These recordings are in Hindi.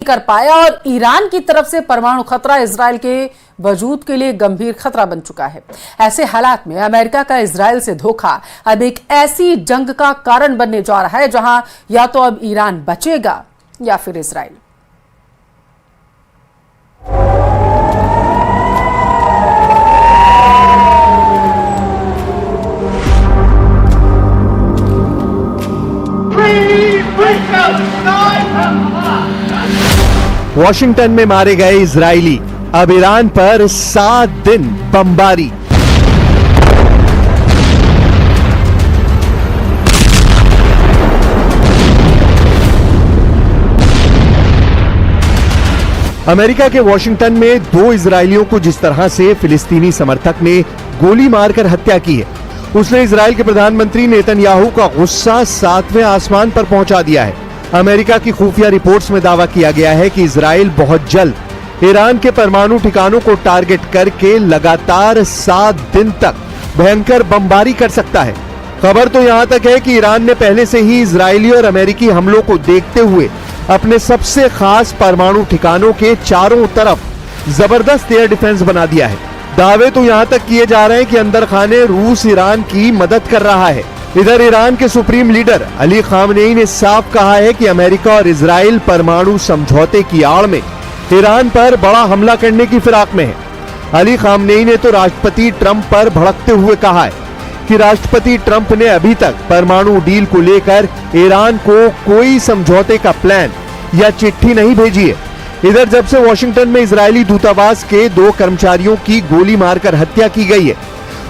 कर पाया और ईरान की तरफ से परमाणु खतरा इजराइल के वजूद के लिए गंभीर खतरा बन चुका है। ऐसे हालात में अमेरिका का इजराइल से धोखा अब एक ऐसी जंग का कारण बनने जा रहा है जहां या तो अब ईरान बचेगा या फिर इजराइल। वॉशिंगटन में मारे गए इजरायली, अब ईरान पर 7 दिन बमबारी। अमेरिका के वॉशिंगटन में 2 इजरायलियों को जिस तरह से फिलिस्तीनी समर्थक ने गोली मारकर हत्या की है, उसने इजराइल के प्रधानमंत्री नेतन्याहू का गुस्सा 7वें आसमान पर पहुंचा दिया है। अमेरिका की खुफिया रिपोर्ट्स में दावा किया गया है कि इजराइल बहुत जल्द ईरान के परमाणु ठिकानों को टारगेट करके लगातार 7 दिन तक भयंकर बमबारी कर सकता है। खबर तो यहां तक है कि ईरान ने पहले से ही इजरायली और अमेरिकी हमलों को देखते हुए अपने सबसे खास परमाणु ठिकानों के चारों तरफ जबरदस्त एयर डिफेंस बना दिया है। दावे तो यहां तक किए जा रहे हैं कि अंदर खाने रूस ईरान की मदद कर रहा है। इधर ईरान के सुप्रीम लीडर अली खामनेई ने साफ कहा है कि अमेरिका और इजराइल परमाणु समझौते की आड़ में ईरान पर बड़ा हमला करने की फिराक में है। अली खामनेई ने तो राष्ट्रपति ट्रंप पर भड़कते हुए कहा है कि राष्ट्रपति ट्रंप ने अभी तक परमाणु डील को लेकर ईरान को कोई समझौते का प्लान या चिट्ठी नहीं भेजी है। इधर जब से वॉशिंगटन में इजरायली दूतावास के 2 कर्मचारियों की गोली मारकर हत्या की गई है,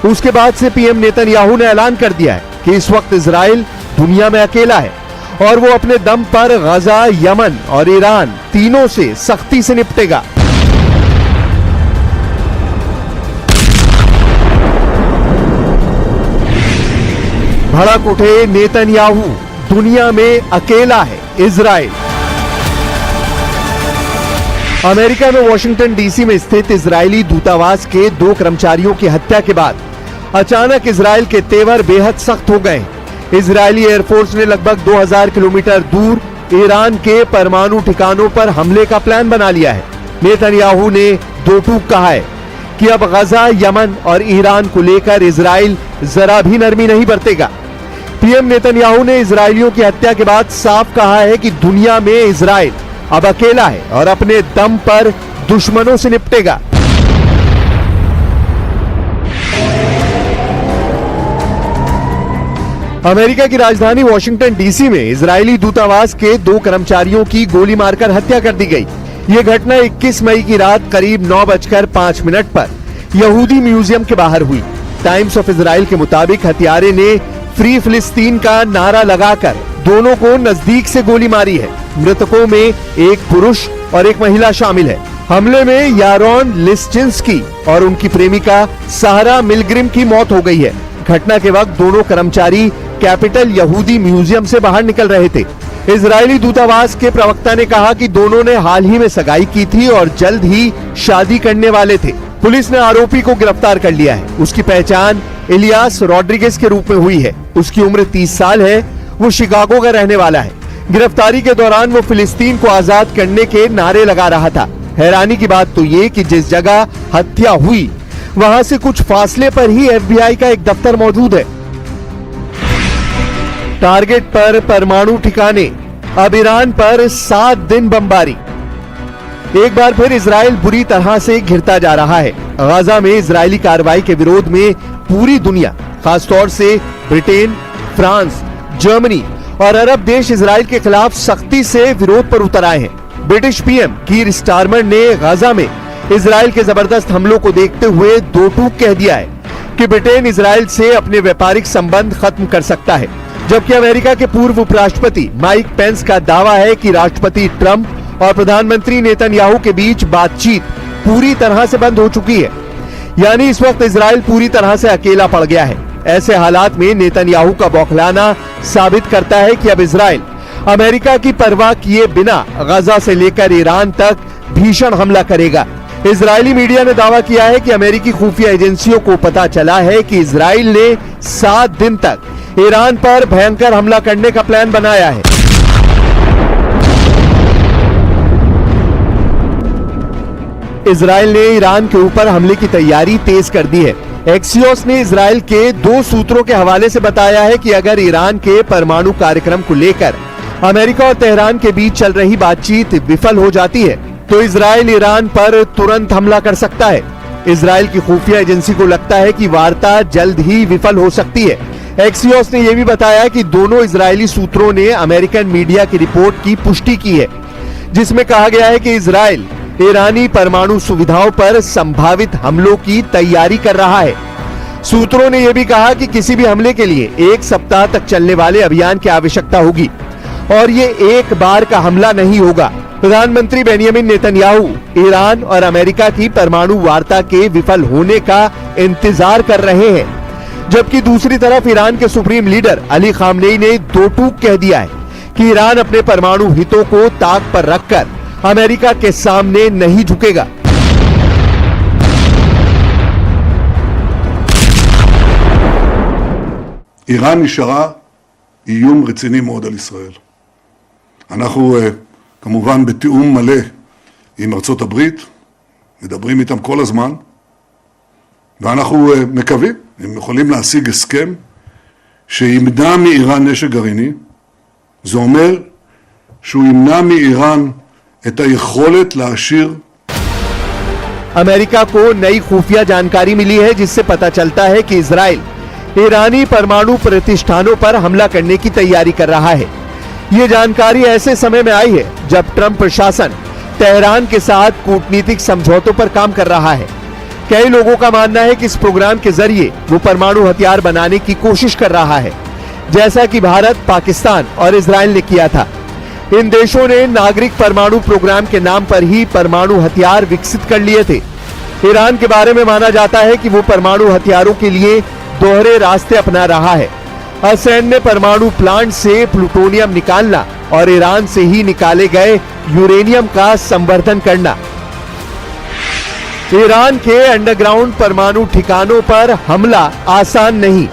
उसके बाद से पीएम नेतन्याहू ने ऐलान कर दिया है कि इस वक्त इजराइल दुनिया में अकेला है और वो अपने दम पर गजा, यमन और ईरान तीनों से सख्ती से निपटेगा। भड़क उठे नेतन्याहू, दुनिया में अकेला है इजराइल। अमेरिका में वॉशिंगटन डीसी में स्थित इजरायली दूतावास के 2 कर्मचारियों की हत्या के बाद अचानक इजराइल के तेवर बेहद सख्त हो गए। इजरायली एयरफोर्स ने लगभग 2000 किलोमीटर दूर ईरान के परमाणु ठिकानों पर हमले का प्लान बना लिया है। नेतन्याहू ने 2 टूक कहा है कि अब गजा, यमन और ईरान को लेकर इजराइल जरा भी नरमी नहीं बरतेगा। पीएम नेतन्याहू ने इजरायलियों की हत्या के बाद साफ कहा है कि दुनिया में इजराइल अब अकेला है और अपने दम पर दुश्मनों से निपटेगा। अमेरिका की राजधानी वॉशिंगटन डीसी में इजरायली दूतावास के 2 कर्मचारियों की गोली मारकर हत्या कर दी गई। यह घटना 21 मई की रात करीब 9:05 पर यहूदी म्यूजियम के बाहर हुई। टाइम्स ऑफ इजराइल के मुताबिक हत्यारे ने फ्री फिलिस्तीन का नारा लगाकर दोनों को नजदीक से गोली मारी है। मृतकों में एक पुरुष और एक महिला शामिल है। हमले में यारोन लिस्चिंस्की और उनकी प्रेमिका सारा मिलग्रिम की मौत हो गई है। घटना के वक्त दोनों कर्मचारी कैपिटल यहूदी म्यूजियम से बाहर निकल रहे थे। इजरायली दूतावास के प्रवक्ता ने कहा कि दोनों ने हाल ही में सगाई की थी और जल्द ही शादी करने वाले थे। पुलिस ने आरोपी को गिरफ्तार कर लिया है। उसकी पहचान इलियास रॉड्रिगेज के रूप में हुई है। उसकी उम्र 30 साल है। वो शिकागो का रहने वाला है। गिरफ्तारी के दौरान वो फिलिस्तीन को आजाद करने के नारे लगा रहा था। हैरानी की बात तो ये कि जिस जगह हत्या हुई वहां से कुछ फासले पर ही एफबीआई का एक दफ्तर मौजूद है। टारगेट पर परमाणु ठिकाने, अब ईरान पर 7 दिन बमबारी। एक बार फिर इजराइल बुरी तरह से घिरता जा रहा है। गाजा में इजरायली कार्रवाई के विरोध में पूरी दुनिया, खासतौर से ब्रिटेन, फ्रांस, जर्मनी और अरब देश इजराइल के खिलाफ सख्ती से विरोध पर उतर आए हैं। ब्रिटिश पीएम कीर स्टारमर ने गाजा में इजराइल के जबरदस्त हमलों को देखते हुए 2 टूक कह दिया है कि ब्रिटेन इजराइल से अपने व्यापारिक संबंध खत्म कर सकता है। जबकि अमेरिका के पूर्व उपराष्ट्रपति माइक पेंस का दावा है कि राष्ट्रपति ट्रंप और प्रधानमंत्री नेतन्याहू के बीच बातचीत पूरी तरह से बंद हो चुकी है। यानी इस वक्त इजराइल पूरी तरह से अकेला पड़ गया है। ऐसे हालात में नेतन्याहू का बौखलाना साबित करता है कि अब इजराइल अमेरिका की परवाह किए बिना गजा से लेकर ईरान तक भीषण हमला करेगा। इजरायली मीडिया ने दावा किया है कि अमेरिकी खुफिया एजेंसियों को पता चला है कि इजराइल ने 7 दिन तक ईरान पर भयंकर हमला करने का प्लान बनाया है। इजराइल ने ईरान के ऊपर हमले की तैयारी तेज कर दी है। एक्सियोस ने इजराइल के 2 सूत्रों के हवाले से बताया है कि अगर ईरान के परमाणु कार्यक्रम को लेकर अमेरिका और तेहरान के बीच चल रही बातचीत विफल हो जाती है तो इजराइल ईरान पर तुरंत हमला कर सकता है। इजराइल की खुफिया एजेंसी को लगता है कि वार्ता जल्द ही विफल हो सकती है। एक्सियोस ने यह भी बताया कि दोनों इजरायली सूत्रों ने अमेरिकन मीडिया की रिपोर्ट की पुष्टि की है, जिसमें कहा गया है कि इजराइल ईरानी परमाणु सुविधाओं पर संभावित हमलों की तैयारी कर रहा है। सूत्रों ने यह भी कहा कि किसी भी हमले के लिए 1 सप्ताह तक चलने वाले अभियान की आवश्यकता होगी और ये एक बार का हमला नहीं होगा। प्रधानमंत्री बेंजामिन नेतन्याहू ईरान और अमेरिका की परमाणु वार्ता के विफल होने का इंतजार कर रहे हैं, जबकि दूसरी तरफ ईरान के सुप्रीम लीडर अली खामनेई ने दो टूक कह दिया है कि ईरान अपने परमाणु हितों को ताक पर रखकर अमेरिका के सामने नहीं झुकेगा। איראן נשארה איום רציני מאוד על ישראל. אנחנו כמובן בתיאום מלא עם ארצות הברית, מדברים איתם כל הזמן, ואנחנו מקווים, הם יכולים להשיג הסכם שימנע מאיראן נשק גרעיני. זה אומר שהוא ימנע מאיראן את היכולת להשאיר. अमेरिका को नई खुफिया जानकारी मिली है, जिससे पता चलता है कि इजराइल ईरानी परमाणु प्रतिष्ठानों पर हमला करने की तैयारी कर रहा है। ये जानकारी ऐसे समय में आई है जब ट्रंप प्रशासन तेहरान के साथ कूटनीतिक समझौतों पर काम कर रहा है। कई लोगों का मानना है कि इस प्रोग्राम के जरिए वो परमाणु हथियार बनाने की कोशिश कर रहा है, जैसा कि भारत, पाकिस्तान और इजराइल ने किया था। इन देशों ने नागरिक परमाणु प्रोग्राम के नाम पर ही परमाणु हथियार विकसित कर लिए थे। ईरान के बारे में माना जाता है कि वो परमाणु हथियारों के लिए दोहरे रास्ते अपना रहा है। असैन्य परमाणु प्लांट से प्लूटोनियम निकालना और ईरान से ही निकाले गए यूरेनियम का संवर्धन करना। ईरान के अंडरग्राउंड परमाणु ठिकानों पर हमला आसान नहीं।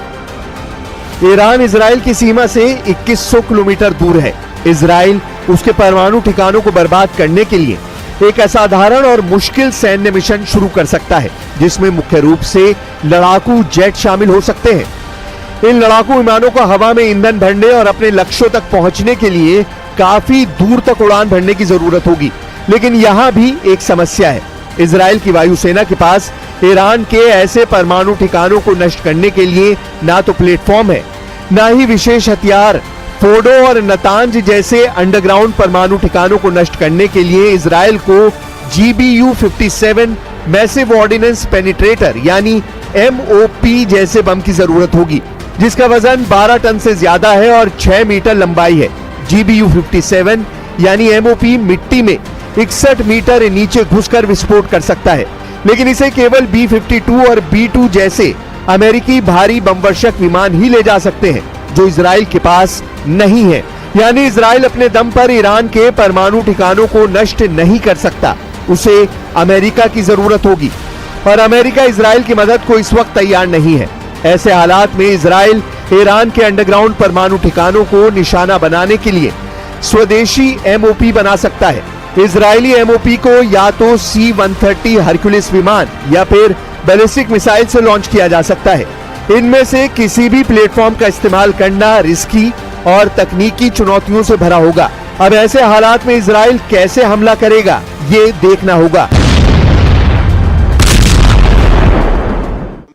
ईरान इजराइल की सीमा से 2100 किलोमीटर दूर है। इजराइल उसके परमाणु ठिकानों को बर्बाद करने के लिए एक असाधारण और मुश्किल सैन्य मिशन शुरू कर सकता है, जिसमें मुख्य रूप से लड़ाकू जेट शामिल हो सकते हैं। इन लड़ाकू विमानों को हवा में ईंधन भरने और अपने लक्ष्यों तक पहुंचने के लिए काफी दूर तक उड़ान भरने की जरूरत होगी। लेकिन यहां भी एक समस्या है। इजराइल की वायुसेना के पास ईरान के ऐसे परमाणु ठिकानों को नष्ट करने के लिए ना तो प्लेटफॉर्म है, ना ही विशेष हथियार। फोर्डो और नतांज जैसे अंडरग्राउंड परमाणु ठिकानों को नष्ट करने के लिए इजराइल को GBU-57 मैसिव ऑर्डिनेंस पेनिट्रेटर यानी MOP जैसे बम की जरूरत होगी, जिसका वजन 12 टन से ज्यादा है और 6 मीटर लंबाई है। GBU-57 यानी MOP मिट्टी में 61 मीटर नीचे घुसकर विस्फोट कर सकता है, लेकिन इसे केवल B-52 और B-2 जैसे अमेरिकी भारी बमवर्षक विमान ही ले जा सकते हैं, जो इजराइल के पास नहीं है। यानी इजराइल अपने दम पर ईरान के परमाणु ठिकानों को नष्ट नहीं कर सकता, उसे अमेरिका की जरूरत होगी और अमेरिका इजराइल की मदद को इस वक्त तैयार नहीं है। ऐसे हालात में इजराइल ईरान के अंडरग्राउंड परमाणु ठिकानों को निशाना बनाने के लिए स्वदेशी MOP बना सकता है। इजरायली MOP को या तो C-130 हरक्यूलिस विमान या फिर बैलिस्टिक मिसाइल से लॉन्च किया जा सकता है। इनमें से किसी भी प्लेटफॉर्म का इस्तेमाल करना रिस्की और तकनीकी चुनौतियों से भरा होगा। अब ऐसे हालात में इजराइल कैसे हमला करेगा, ये देखना होगा।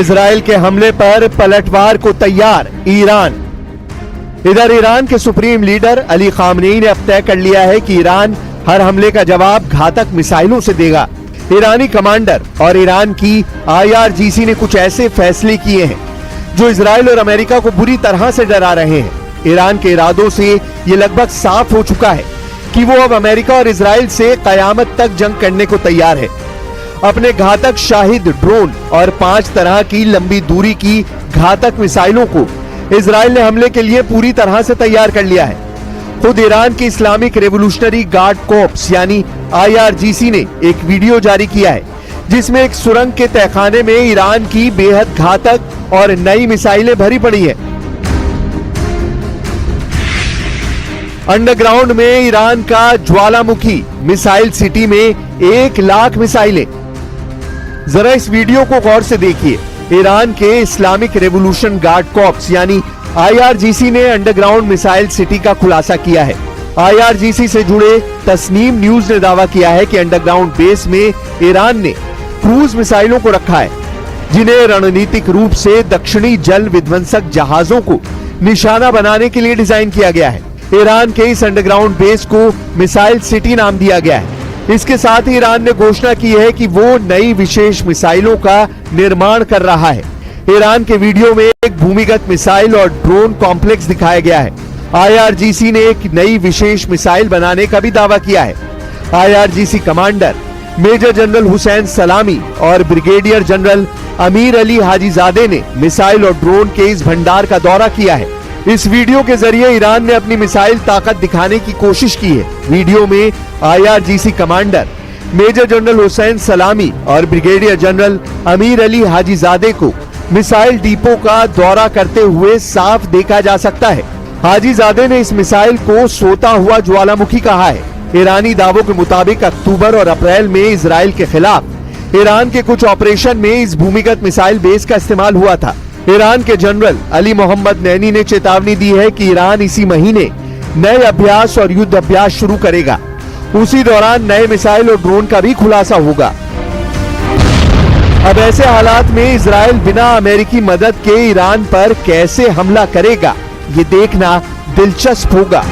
इजराइल के हमले पर पलटवार को तैयार ईरान। इधर ईरान के सुप्रीम लीडर अली खामनेई ने अब तय कर लिया है कि ईरान हर हमले का जवाब घातक मिसाइलों से देगा। ईरानी कमांडर और ईरान की IRGC ने कुछ ऐसे फैसले किए हैं जो इजराइल और अमेरिका को बुरी तरह से डरा रहे हैं। ईरान के इरादों से ये लगभग साफ हो चुका है कि वो अब अमेरिका और इजराइल से कयामत तक जंग करने को तैयार है। अपने घातक शाहिद ड्रोन और 5 तरह की लंबी दूरी की घातक मिसाइलों को इजराइल ने हमले के लिए पूरी तरह से तैयार कर लिया है। खुद ईरान की इस्लामिक रेवोल्यूशनरी गार्ड कॉर्प्स यानी IRGC ने एक वीडियो जारी किया है, जिसमें एक सुरंग के तहखाने में ईरान की बेहद घातक और नई मिसाइलें भरी पड़ी हैं। अंडरग्राउंड में ईरान का ज्वालामुखी मिसाइल सिटी में 1 लाख मिसाइलें। जरा इस वीडियो को गौर से देखिए। ईरान के इस्लामिक रेवोल्यूशन गार्ड कॉर्प्स यानी IRGC ने अंडरग्राउंड मिसाइल सिटी का खुलासा किया है। IRGC से जुड़े तस्नीम न्यूज ने दावा किया है कि अंडरग्राउंड बेस में ईरान ने क्रूज मिसाइलों को रखा है, जिन्हें रणनीतिक रूप से दक्षिणी जल विध्वंसक जहाजों को निशाना बनाने के लिए डिजाइन किया गया है। ईरान के इस अंडरग्राउंड बेस को मिसाइल सिटी नाम दिया गया है। इसके साथ ही ईरान ने घोषणा की है कि वो नई विशेष मिसाइलों का निर्माण कर रहा है। ईरान के वीडियो में एक भूमिगत मिसाइल और ड्रोन कॉम्प्लेक्स दिखाया गया है। IRGC ने एक नई विशेष मिसाइल बनाने का भी दावा किया है। IRGC commander major general Hussain Salami और brigadier general Amir Ali Hajizade ने मिसाइल और ड्रोन के इस भंडार का दौरा किया है। इस वीडियो के जरिए ईरान ने अपनी मिसाइल ताकत दिखाने की कोशिश की है। वीडियो में IRGC commander major general Hussain Salami और brigadier general Amir Ali Hajizade को मिसाइल डिपो का दौरा करते हुए साफ देखा जा सकता है। हाजीजादे ने इस मिसाइल को सोता हुआ ज्वालामुखी कहा है। ईरानी दावों के मुताबिक अक्टूबर और अप्रैल में इजराइल के खिलाफ ईरान के कुछ ऑपरेशन में इस भूमिगत मिसाइल बेस का इस्तेमाल हुआ था। ईरान के जनरल अली मोहम्मद नैनी ने चेतावनी दी है कि ईरान इसी महीने नए अभ्यास और युद्ध अभ्यास शुरू करेगा। उसी दौरान नए मिसाइल और ड्रोन का भी खुलासा होगा। अब ऐसे हालात में इजराइल बिना अमेरिकी मदद के ईरान पर कैसे हमला करेगा, ये देखना दिलचस्प होगा।